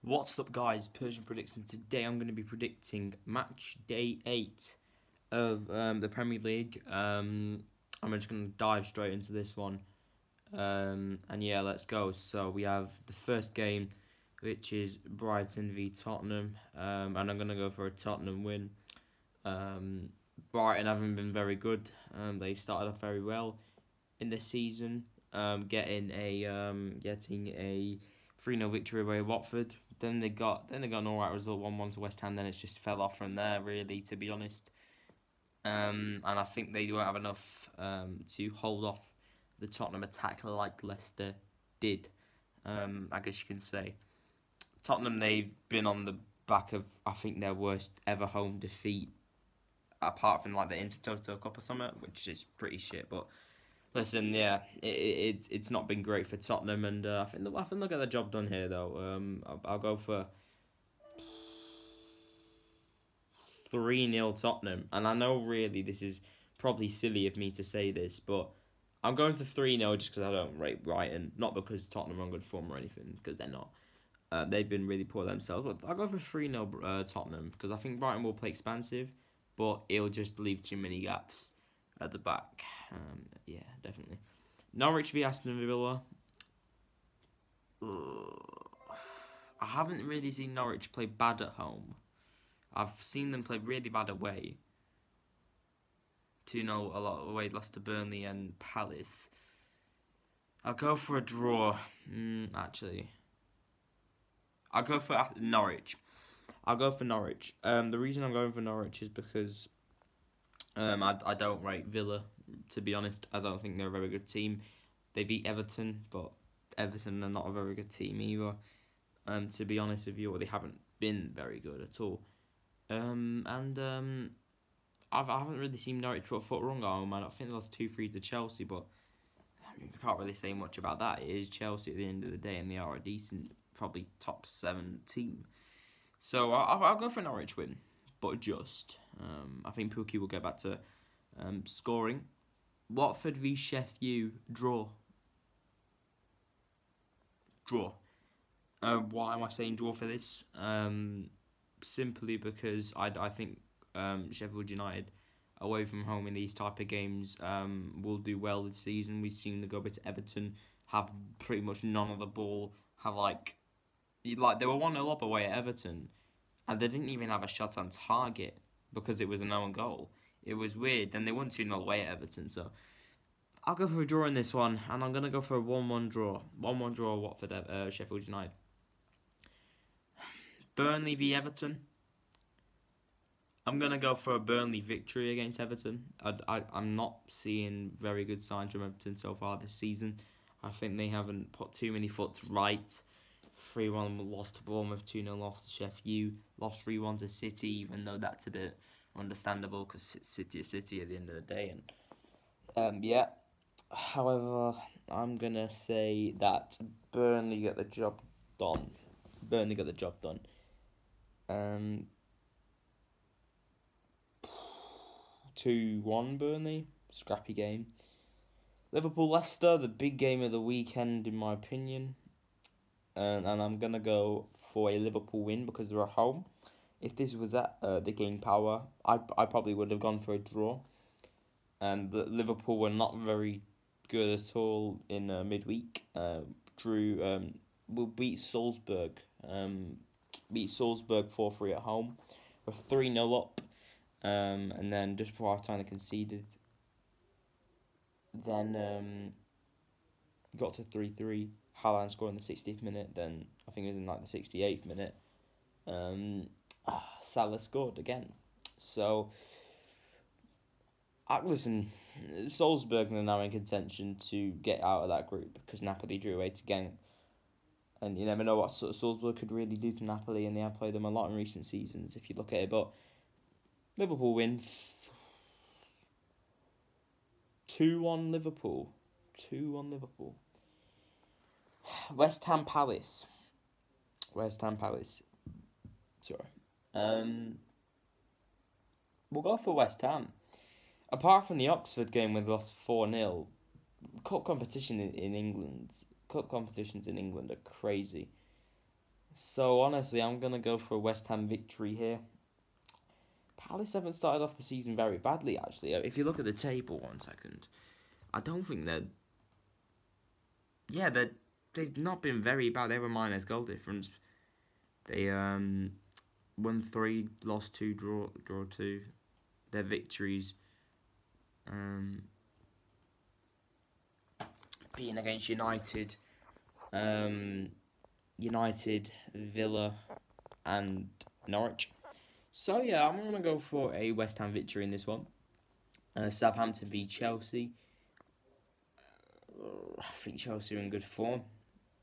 What's up, guys? Persian Predicts, and today I'm going to be predicting match day 8 of the Premier League. I'm just going to dive straight into this one. And yeah, let's go. So we have the first game, which is Brighton v Tottenham, and I'm going to go for a Tottenham win. Brighton haven't been very good. They started off very well in this season, getting a 3-0 victory away at Watford. Then they got an alright result, 1-1 to West Ham. Then it's just fell off from there, really, to be honest. And I think they won't have enough to hold off the Tottenham attack like Leicester did. I guess you can say Tottenham, they've been on the back of, I think, their worst ever home defeat, apart from like the Intertoto Cup or something, which is pretty shit. But listen, yeah, it's not been great for Tottenham, and I think they'll get the job done here though. I'll go for 3-0 Tottenham, and I know really this is probably silly of me to say this, but I'm going for 3-0 just because I don't rate Brighton, not because Tottenham are on good form or anything, because they're not. They've been really poor themselves, but I'll go for 3-0 Tottenham because I think Brighton will play expansive, but it'll just leave too many gaps at the back. Yeah, definitely. Norwich v Aston Villa. I haven't really seen Norwich play bad at home. I've seen them play really bad away. 2-0 a lot away, lost to Burnley and Palace. I'll go for a draw. Actually, I'll go for Norwich. I'll go for Norwich. The reason I'm going for Norwich is because I don't rate Villa, to be honest. I don't think they're a very good team. They beat Everton, but Everton are not a very good team either. To be honest with you, or they haven't been very good at all. I haven't really seen Norwich put a foot wrong at home. I think they lost 2-3 to Chelsea, but I mean, I can't really say much about that. It is Chelsea at the end of the day, and they are a decent, probably top 7 team. So I'll go for a Norwich win, but just. I think Pookie will get back to scoring. Watford v Sheffield, draw. Draw. Why am I saying draw for this? Simply because I think Sheffield United, away from home in these type of games, will do well this season. We've seen them go to Everton, have pretty much none of the ball, have they were 1-0 up away at Everton, and they didn't even have a shot on target because it was an own goal. It was weird. Then they won 2-0 away at Everton, so I'll go for a draw in this one, and I'm going to go for a 1-1 draw. 1-1 draw, Watford, Sheffield United. Burnley v Everton. I'm going to go for a Burnley victory against Everton. I'm not seeing very good signs from Everton so far this season. I think they haven't put too many foot right. 3-1 lost to Bournemouth, 2-0 lost to Sheffield, lost 3-1 to City, even though that's a bit understandable because City is City at the end of the day. And yeah, however, I'm going to say that Burnley get the job done. 2-1 Burnley, scrappy game. Liverpool-Leicester, the big game of the weekend in my opinion. And I'm going to go for a Liverpool win because they're at home. If this was at the King Power, I probably would have gone for a draw. But Liverpool were not very good at all in midweek. Will beat Salzburg. Beat Salzburg 4-3 at home. We're 3-0 up. And then just before half time they conceded. Then got to 3-3. Haaland scored in the 60th minute. Then I think it was in the 68th minute. Salah scored again. So listen, Salzburg are now in contention to get out of that group because Napoli drew away to Genk. And you never know what Salzburg could really do to Napoli, and they have played them a lot in recent seasons if you look at it. But Liverpool win 2-1 Liverpool. 2-1 Liverpool. West Ham Palace. Sorry. We'll go for West Ham. Apart from the Oxford game where they lost 4-0, cup competitions in England are crazy. So honestly, I'm gonna go for a West Ham victory here. Palace haven't started off the season very badly, actually. If you look at the table, 1 second, I don't think they're. Yeah, they've not been very bad. They have a minus goal difference. They won 3, lost 2, draw 2. Their victories being against United, United, Villa, and Norwich. So yeah, I'm gonna go for a West Ham victory in this one. Southampton v Chelsea. I think Chelsea are in good form.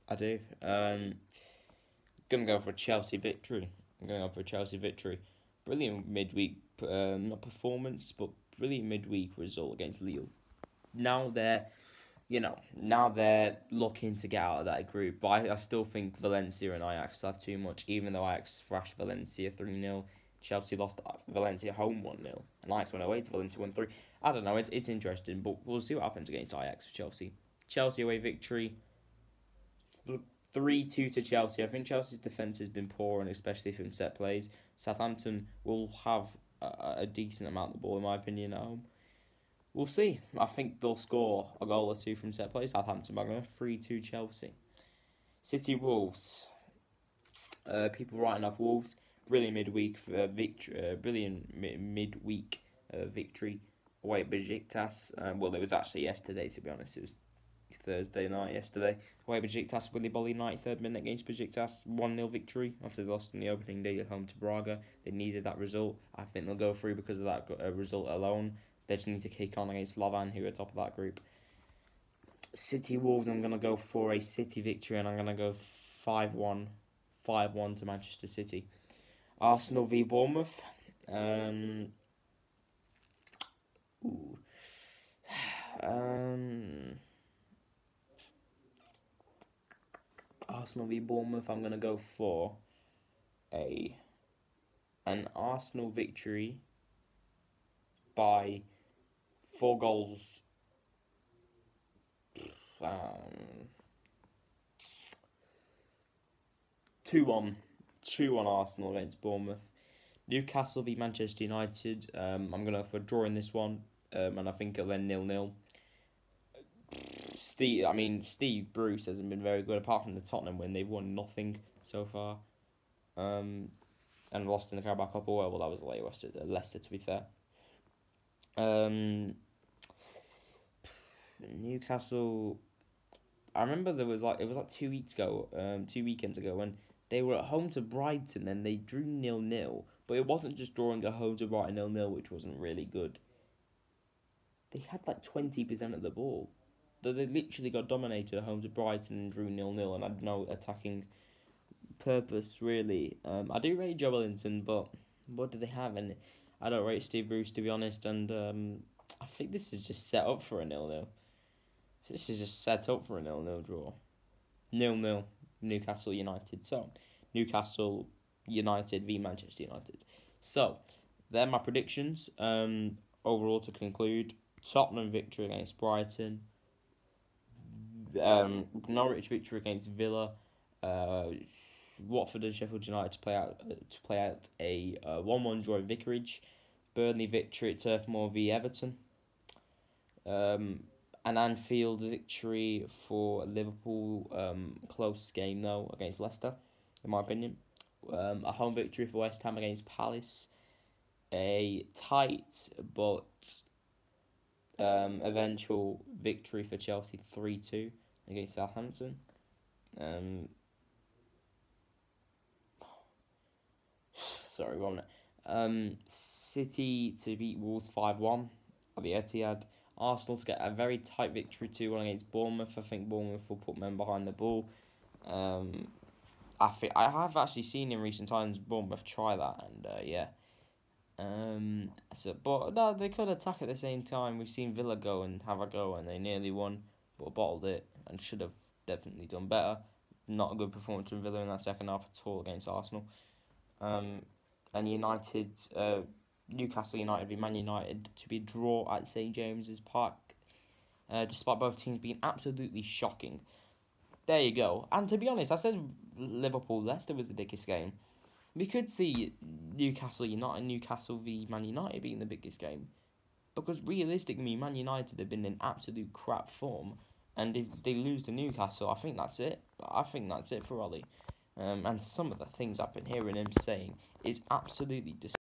I do. Gonna go for a Chelsea victory. I'm going to go for a Chelsea victory. Brilliant midweek, not performance, but brilliant midweek result against Lille. Now they're looking to get out of that group. But I still think Valencia and Ajax have too much, even though Ajax thrashed Valencia 3-0. Chelsea lost Valencia home 1-0. And Ajax went away to Valencia 1-3. I don't know, it's interesting, but we'll see what happens against Ajax for Chelsea. Chelsea away victory, 3-2 to Chelsea. I think Chelsea's defence has been poor, and especially from set plays. Southampton will have a decent amount of the ball, in my opinion, at home. We'll see. I think they'll score a goal or 2 from set plays. Southampton are going 3-2 Chelsea. City Wolves. People writing off Wolves. Brilliant midweek victory. Victory away at Besiktas. Well, it was actually yesterday. To be honest, it was Thursday night yesterday. Away at Besiktas, Willy Bolly, 93rd minute against Besiktas. 1-0 victory after they lost in the opening day at home to Braga. They needed that result. I think they'll go through because of that result alone. They just need to kick on against Slovan, who are top of that group. City Wolves, I'm going to go for a City victory, and I'm going to go 5-1 to Manchester City. Arsenal v Bournemouth. Arsenal v Bournemouth, I'm going to go for an Arsenal victory by 4 goals. 2-1 Arsenal against Bournemouth. Newcastle v Manchester United. I'm going to go for a draw in this one, and I think it'll end 0-0. Steve Bruce hasn't been very good, apart from the Tottenham win. They've won nothing so far, and lost in the Carabao Cup. Well, that was away at Leicester, to be fair. Newcastle. I remember it was like 2 weeks ago, 2 weekends ago, when they were at home to Brighton and they drew 0-0. But it wasn't just drawing at home to Brighton 0-0, which wasn't really good. They had like 20% of the ball. They literally got dominated at home to Brighton and drew 0-0 and had no attacking purpose, really. I do rate Joelinton, but what do they have? And I don't rate Steve Bruce, to be honest, and I think this is just set up for a 0-0. This is just set up for a 0-0 draw. 0-0 Newcastle United. So, Newcastle United v Manchester United. So, they're my predictions. Overall, to conclude, Tottenham victory against Brighton. Norwich victory against Villa. Watford and Sheffield United to play out a 1-1 draw at Vicarage. Burnley victory at Turf Moor v Everton. An Anfield victory for Liverpool. Close game though against Leicester, in my opinion. A home victory for West Ham against Palace. A tight but eventual victory for Chelsea 3-2 against Southampton. Sorry, 1 minute. City to beat Wolves 5-1 at the Etihad. Arsenal to get a very tight victory 2-1 against Bournemouth. I think Bournemouth will put men behind the ball. I have actually seen in recent times Bournemouth try that, and but no, they could attack at the same time. We've seen Villa go and have a go, and they nearly won, but bottled it and should have definitely done better. Not a good performance from Villa in that second half at all against Arsenal. And United, Newcastle United v Man United to be a draw at St James's Park, despite both teams being absolutely shocking. there you go. And to be honest, I said Liverpool-Leicester was the biggest game. We could see Newcastle United, Newcastle v Man United being the biggest game. Because realistically, Man United have been in absolute crap form. And if they lose to Newcastle, I think that's it. I think that's it for Ollie. And some of the things I've been hearing him saying is absolutely disgusting.